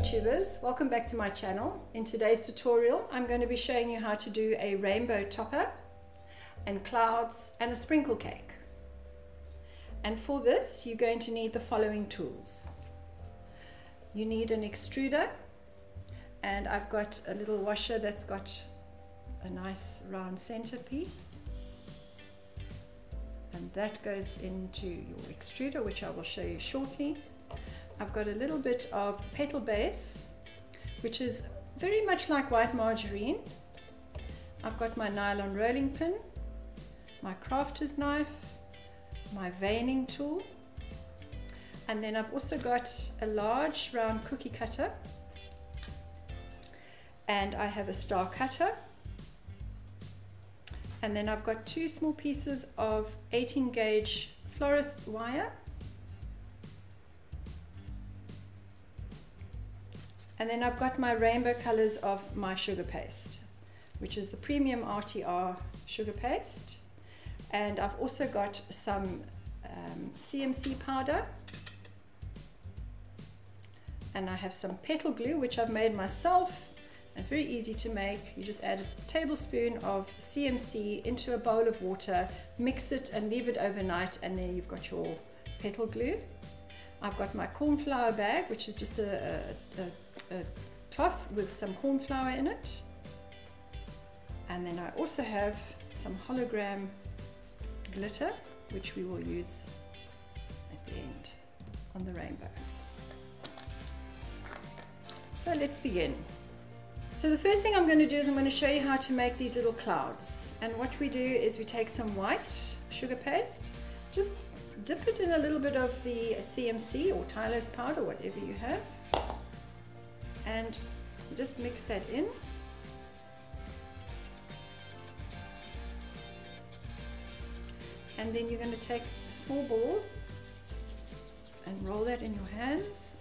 YouTubers, welcome back to my channel. In today's tutorial I'm going to be showing you how to do a rainbow topper and clouds and a sprinkle cake. And for this you're going to need the following tools. You need an extruder, and I've got a little washer that's got a nice round center piece, and that goes into your extruder, which I will show you shortly. I've got a little bit of Petal Base, which is very much like white margarine. I've got my nylon rolling pin, my crafter's knife, my veining tool, and then I've also got a large round cookie cutter, and I have a star cutter, and then I've got two small pieces of 18 gauge Florist wire, and then I've got my rainbow colors of my sugar paste, which is the premium RTR sugar paste, and I've also got some CMC powder, and I have some petal glue which I've made myself, and very easy to make. You just add a tablespoon of CMC into a bowl of water, mix it and leave it overnight, and then you've got your petal glue. I've got my corn flour bag, which is just a cloth with some corn flour in it, and then I also have some hologram glitter, which we will use at the end on the rainbow. So let's begin. So the first thing I'm going to do is I'm going to show you how to make these little clouds, and what we do is we take some white sugar paste, just dip it in a little bit of the CMC or Tylose powder, whatever you have, and just mix that in. And then you're going to take a small ball and roll that in your hands.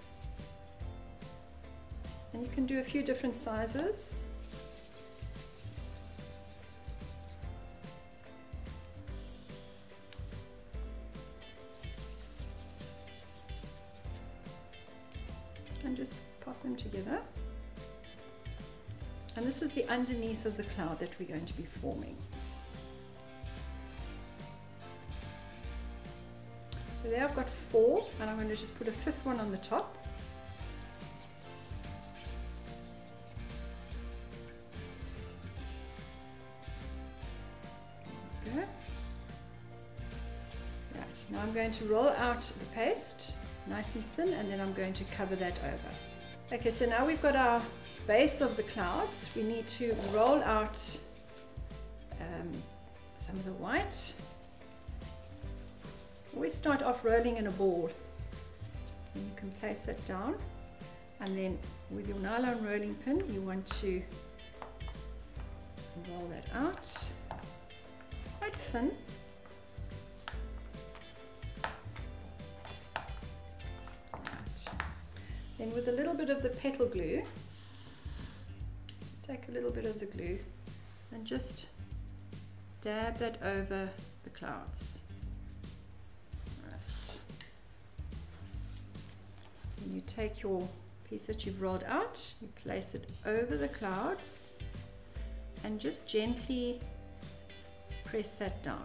And you can do a few different sizes. And just pop them together. And this is the underneath of the cloud that we're going to be forming. So there I've got 4, and I'm going to just put a 5th one on the top. There we go. Right, now I'm going to roll out the paste nice and thin, and then I'm going to cover that over. Okay, so now we've got our base of the clouds. We need to roll out some of the white. Always start off rolling in a ball, and you can place that down, and then with your nylon rolling pin you want to roll that out quite thin. Then with a little bit of the petal glue, just take a little bit of the glue and just dab that over the clouds. You take your piece that you've rolled out, you place it over the clouds, and just gently press that down.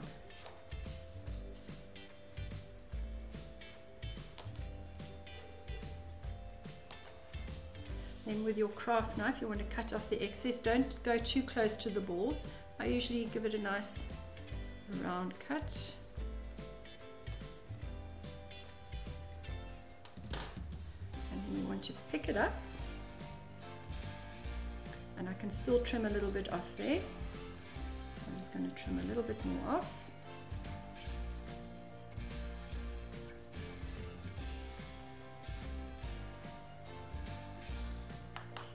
Then with your craft knife you want to cut off the excess. Don't go too close to the balls. I usually give it a nice round cut. You want to pick it up, and I can still trim a little bit off there. I'm just going to trim a little bit more off.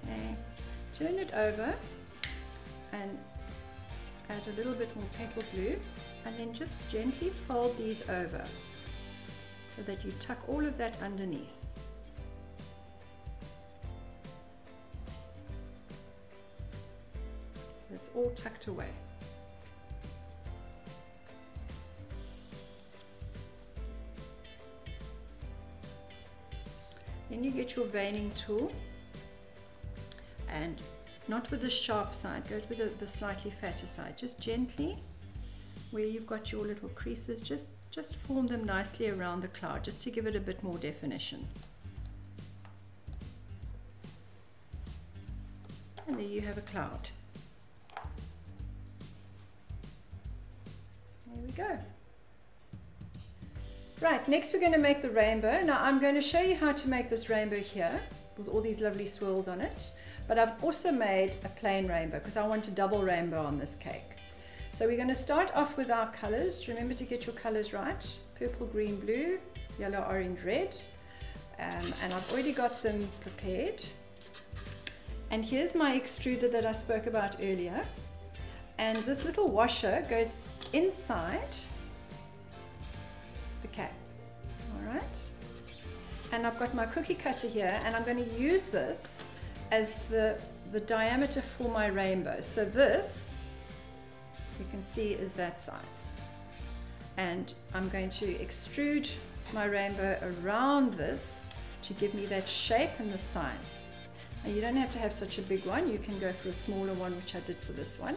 Okay, turn it over and add a little bit more petal glue, and then just gently fold these over so that you tuck all of that underneath. It's all tucked away. Then you get your veining tool and not with the sharp side, go with the slightly fatter side. Just gently, where you've got your little creases, just form them nicely around the cloud, just to give it a bit more definition. And there you have a cloud. There we go. Right, next we're going to make the rainbow. Now I'm going to show you how to make this rainbow here with all these lovely swirls on it. But I've also made a plain rainbow because I want a double rainbow on this cake. So we're going to start off with our colors. Remember to get your colors right. Purple, green, blue, yellow, orange, red. And I've already got them prepared. And here's my extruder that I spoke about earlier. And this little washer goes inside the cap. All right. And I've got my cookie cutter here, and I'm going to use this as the diameter for my rainbow. So this, you can see, is that size. And I'm going to extrude my rainbow around this to give me that shape and the size. Now you don't have to have such a big one. You can go for a smaller one, which I did for this one.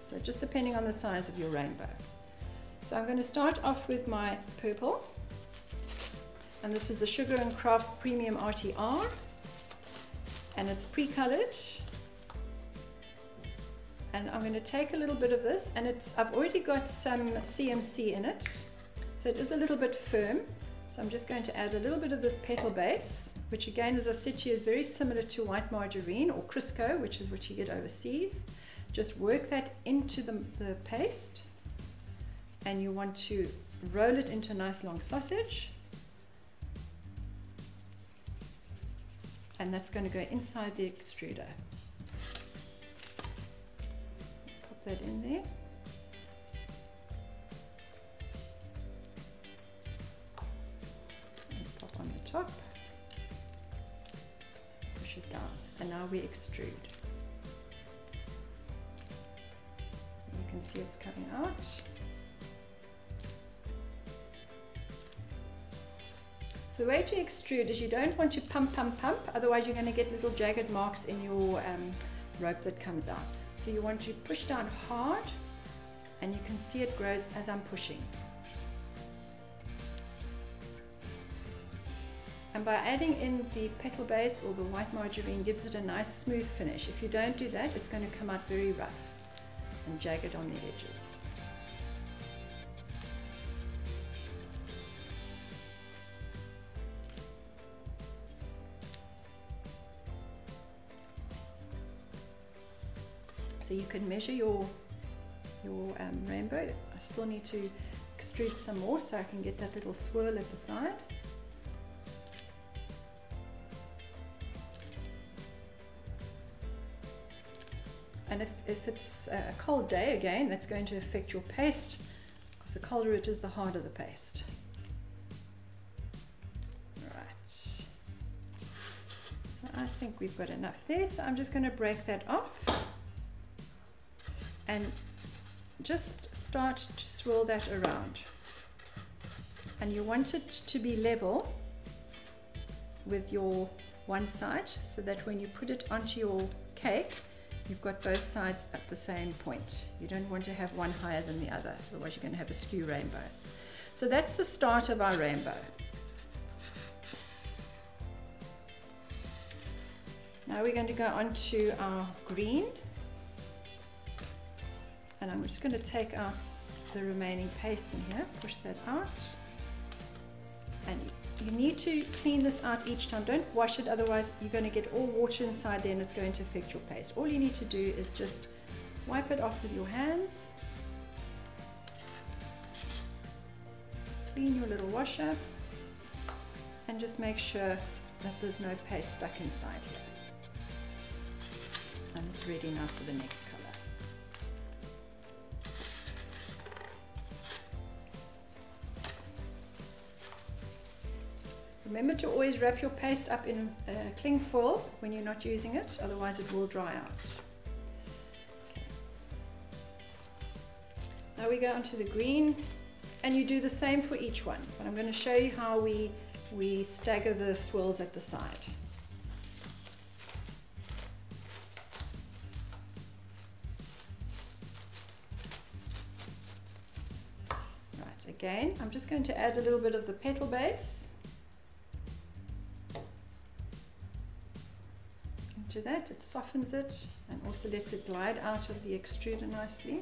So just depending on the size of your rainbow. So I'm going to start off with my purple. And this is the Sugar and Crafts Premium RTR. And it's pre-colored. And I'm going to take a little bit of this, and I've already got some CMC in it. So it is a little bit firm. So I'm just going to add a little bit of this Petal Base, which again, as I said to you, is very similar to white margarine or Crisco, which is what you get overseas. Just work that into the paste, and you want to roll it into a nice long sausage. And that's going to go inside the extruder. Pop that in there. And pop on the top. Push it down. And now we extrude. You can see it's coming out. So the way to extrude is you don't want to pump, otherwise you're going to get little jagged marks in your rope that comes out. So you want to push down hard, and you can see it grows as I'm pushing. And by adding in the Petal Base or the white margarine gives it a nice smooth finish. If you don't do that, it's going to come out very rough and jagged on the edges. So you can measure your rainbow. I still need to extrude some more so I can get that little swirl at the side. And if it's a cold day, again, that's going to affect your paste, because the colder it is, the harder the paste. Right. So I think we've got enough there, so I'm just going to break that off. And just start to swirl that around. And you want it to be level with your one side, so that when you put it onto your cake, you've got both sides at the same point. You don't want to have one higher than the other, otherwise you're going to have a skew rainbow. So that's the start of our rainbow. Now we're going to go on to our green. And I'm just going to take out the remaining paste in here, push that out. And you need to clean this out each time. Don't wash it, otherwise you're going to get all water inside there and it's going to affect your paste. All you need to do is just wipe it off with your hands. Clean your little washer. And just make sure that there's no paste stuck inside here. And it's ready now for the next color. Remember to always wrap your paste up in cling foil when you're not using it, otherwise it will dry out. Okay. Now we go onto the green, and you do the same for each one, but I'm going to show you how we stagger the swirls at the side. Again, I'm just going to add a little bit of the Petal Base into that. It softens it and also lets it glide out of the extruder nicely.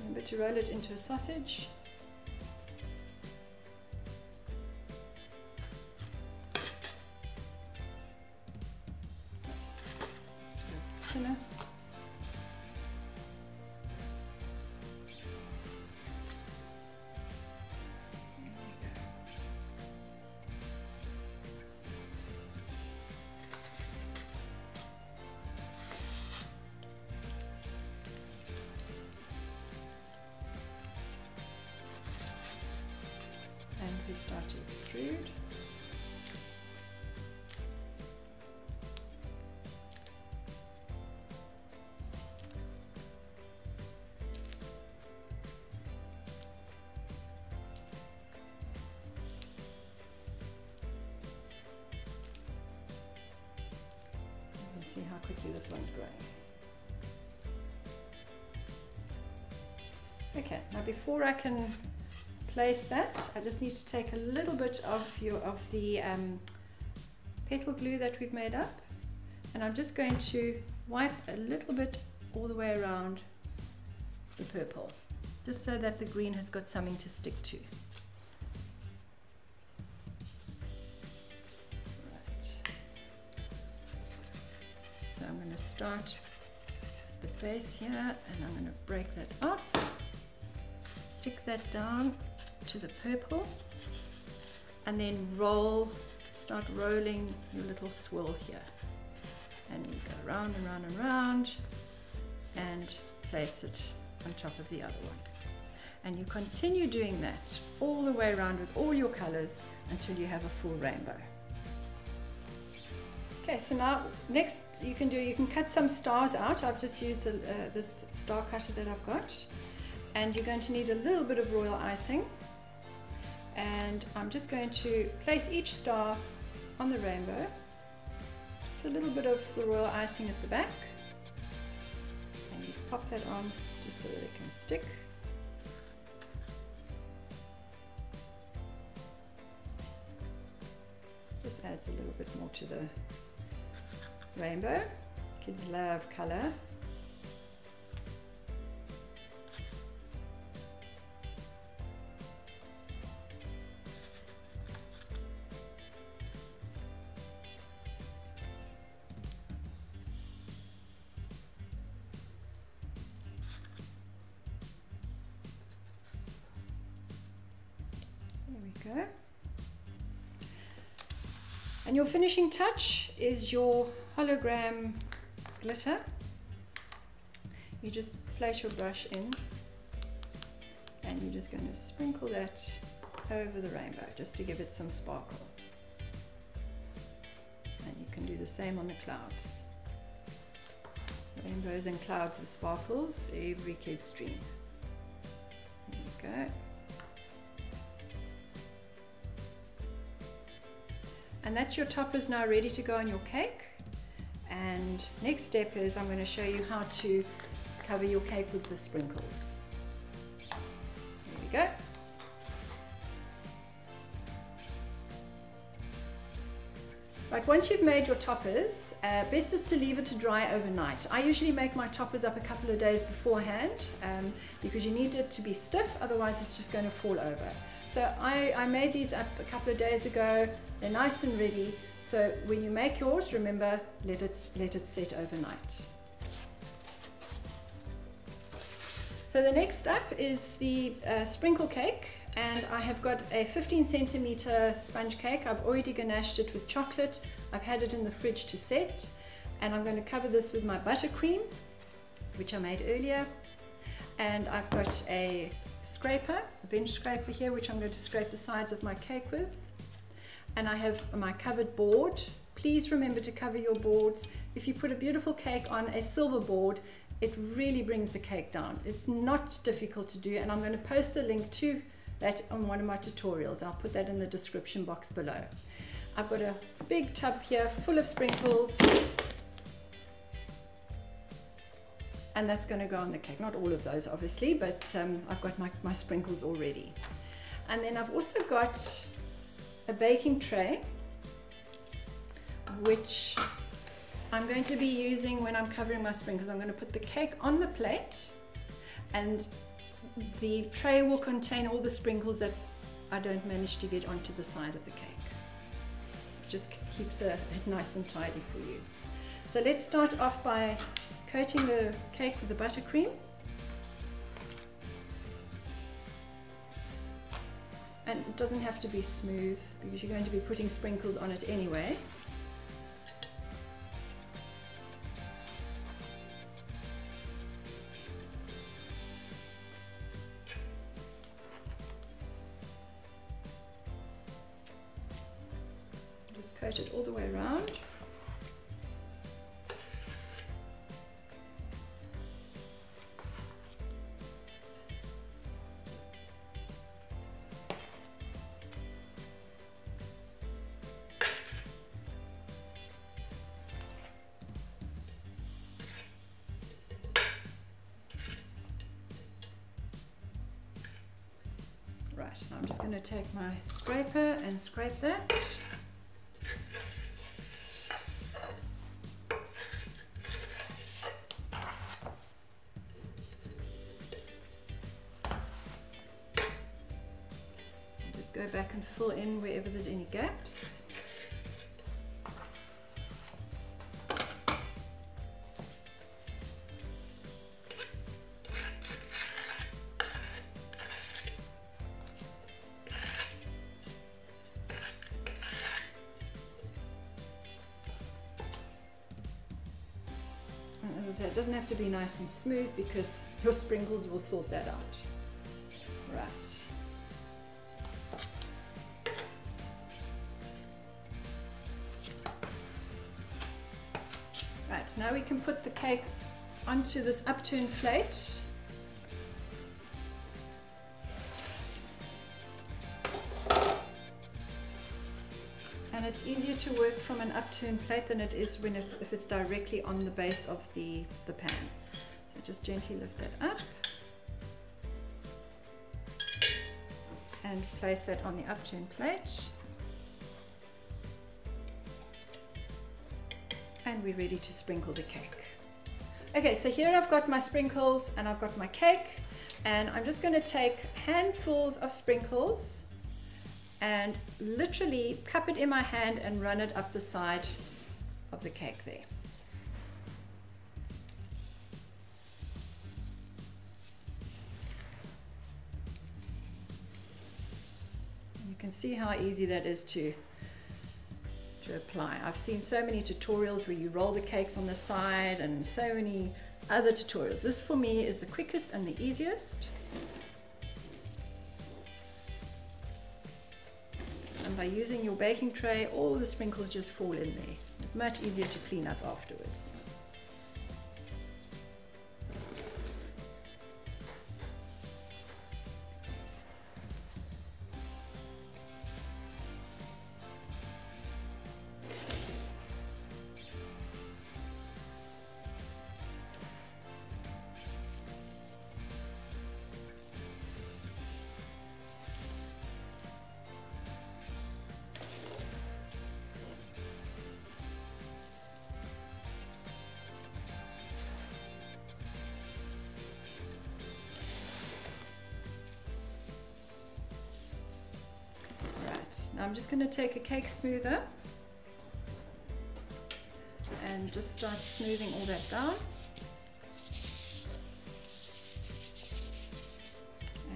Remember to roll it into a sausage. Thinner. And we start to extrude. See how quickly this one's growing. Okay, now before I can place that, I just need to take a little bit of the petal glue that we've made up, and I'm just going to wipe a little bit all the way around the purple, just so that the green has got something to stick to. I'm going to start the base here, and I'm going to break that off, stick that down to the purple, and then start rolling your little swirl here, and you go round and round and round and place it on top of the other one, and you continue doing that all the way around with all your colors until you have a full rainbow. Okay, so now next you can cut some stars out. I've just used this star cutter that I've got, and you're going to need a little bit of royal icing, and I'm just going to place each star on the rainbow. Just a little bit of the royal icing at the back, and you pop that on just so that it can stick. Just adds a little bit more to the rainbow. Kids love color. There we go. And your finishing touch is your hologram glitter. You just place your brush in, and you're just going to sprinkle that over the rainbow just to give it some sparkle. And you can do the same on the clouds. Rainbows and clouds with sparkles, every kid's dream. There you go. And that's your toppers now ready to go on your cake. And next step is I'm going to show you how to cover your cake with the sprinkles. There we go. Right, once you've made your toppers, best is to leave it to dry overnight. I usually make my toppers up a couple of days beforehand because you need it to be stiff, otherwise it's just going to fall over. So I made these up a couple of days ago. They're nice and ready. So when you make yours, remember, let it set overnight. So the next step is the sprinkle cake, and I have got a 15 centimeter sponge cake. I've already ganached it with chocolate. I've had it in the fridge to set, and I'm going to cover this with my buttercream, which I made earlier. And I've got a scraper, a bench scraper here, which I'm going to scrape the sides of my cake with. And I have my covered board. Please remember to cover your boards. If you put a beautiful cake on a silver board, it really brings the cake down. It's not difficult to do, and I'm going to post a link to that on one of my tutorials. I'll put that in the description box below. I've got a big tub here full of sprinkles, and that's going to go on the cake. Not all of those obviously, but I've got my sprinkles already. And then I've also got a baking tray, which I'm going to be using when I'm covering my sprinkles. I'm going to put the cake on the plate, and the tray will contain all the sprinkles that I don't manage to get onto the side of the cake. Just keeps it nice and tidy for you. So let's start off by coating the cake with the buttercream. And it doesn't have to be smooth because you're going to be putting sprinkles on it anyway. Just coat it all the way around. Right, now I'm just going to take my scraper and scrape that. Just go back and fill in wherever there's any gaps. As I said, it doesn't have to be nice and smooth because your sprinkles will sort that out. Right. Right, now we can put the cake onto this upturned plate. And it's easier to work from an upturned plate than it is when if it's directly on the base of the pan. So just gently lift that up and place that on the upturned plate. And we're ready to sprinkle the cake. Okay, so here I've got my sprinkles and I've got my cake, and I'm just going to take handfuls of sprinkles and literally cup it in my hand and run it up the side of the cake there. And you can see how easy that is to apply. I've seen so many tutorials where you roll the cakes on the side and so many other tutorials. This for me is the quickest and the easiest. And by using your baking tray, all the sprinkles just fall in there. It's much easier to clean up afterwards. Now I'm just going to take a cake smoother and just start smoothing all that down.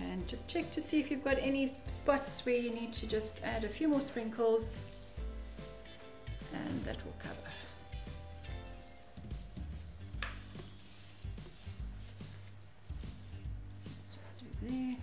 And just check to see if you've got any spots where you need to just add a few more sprinkles, and that will cover. Let's just do there.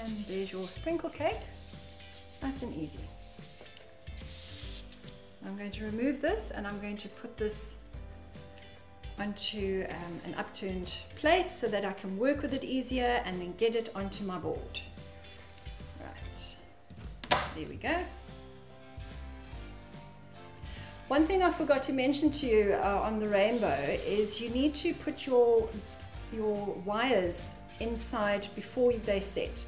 And there's your sprinkle cake, nice and easy. I'm going to remove this and I'm going to put this onto an upturned plate so that I can work with it easier and then get it onto my board. Right, there we go. One thing I forgot to mention to you on the rainbow is you need to put your wires inside before they set.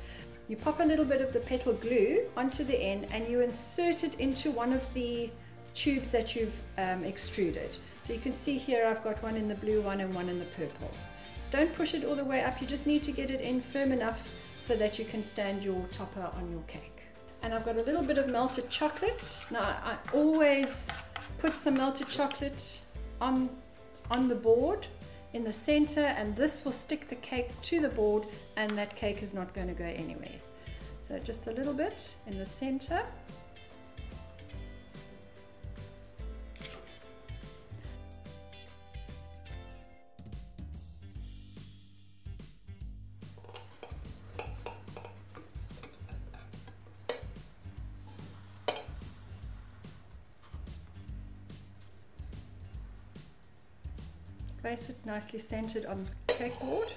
You pop a little bit of the petal glue onto the end and you insert it into one of the tubes that you've extruded. So you can see here I've got one in the blue one and one in the purple. Don't push it all the way up, you just need to get it in firm enough so that you can stand your topper on your cake. And I've got a little bit of melted chocolate. Now I always put some melted chocolate on the board in the center, and this will stick the cake to the board and that cake is not going to go anywhere. So just a little bit in the center. Place it nicely centered on the cake board,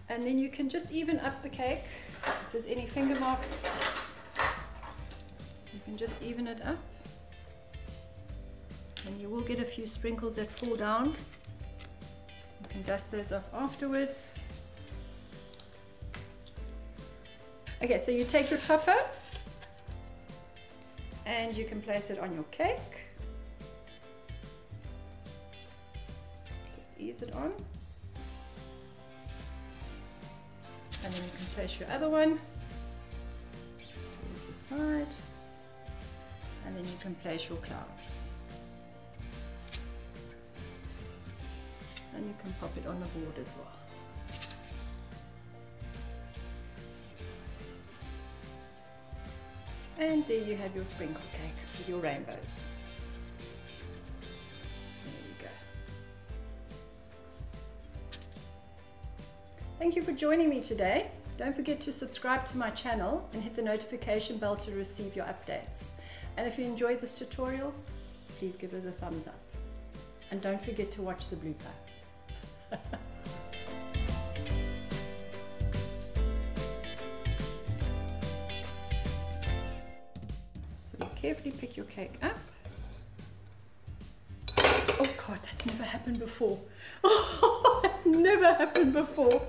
and then you can just even up the cake. If there's any finger marks, you can just even it up, and you will get a few sprinkles that fall down. You can dust those off afterwards. Okay, so you take your topper and you can place it on your cake. Ease it on, and then you can place your other one towards the side, and then you can place your clouds, and you can pop it on the board as well. And there you have your sprinkle cake with your rainbows. Thank you for joining me today. Don't forget to subscribe to my channel and hit the notification bell to receive your updates. And if you enjoyed this tutorial, please give it a thumbs up. And don't forget to watch the blooper. So you carefully pick your cake up. Oh God, that's never happened before. Oh, that's never happened before.